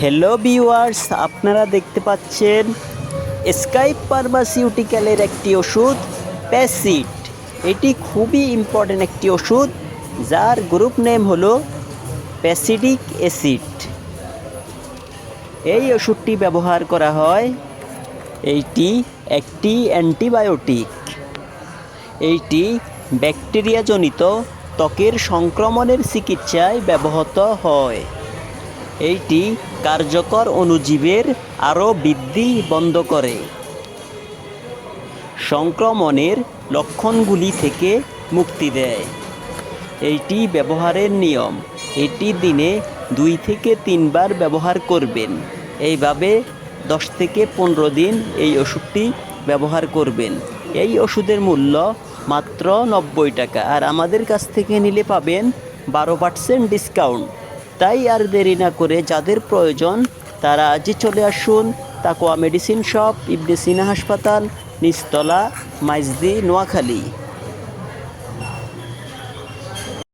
Hello viewers, আপনারা দেখতে পাচ্ছেন স্কাই ফার্মাসিউটিক্যালের একটি ওষুধ প্যাসিড। এটি খুবই ইম্পর্টেন্ট একটি ওষুধ, যার গ্রুপ নেম হলো প্যাসিডিক অ্যাসিড। এই ওষুধটি ব্যবহার করা হয়, এইটি একটি অ্যান্টিবায়োটিক। এইটি ব্যাকটেরিয়াজনিত ত্বকের সংক্রমণের চিকিৎসায় ব্যবহৃত হয়। এইটি কার্যকর অণুজীবের আরও বৃদ্ধি বন্ধ করে, সংক্রমণের লক্ষণগুলি থেকে মুক্তি দেয়। এইটি ব্যবহারের নিয়ম: এটি দিনে 2 থেকে 3 বার ব্যবহার করবেন। এইভাবে 10 থেকে 15 দিন এই ওষুধটি ব্যবহার করবেন। এই ওষুধের মূল্য মাত্র 90 টাকা, আর আমাদের কাছ থেকে নিলে পাবেন 12% ডিসকাউন্ট। তাই আর দেরি না করে যাদের প্রয়োজন তারা আজই চলে আসুন তাকোয়া মেডিসিন শপ, ইবনে সিনা হাসপাতাল, নিচতলা, মাইজদি, নোয়াখালী।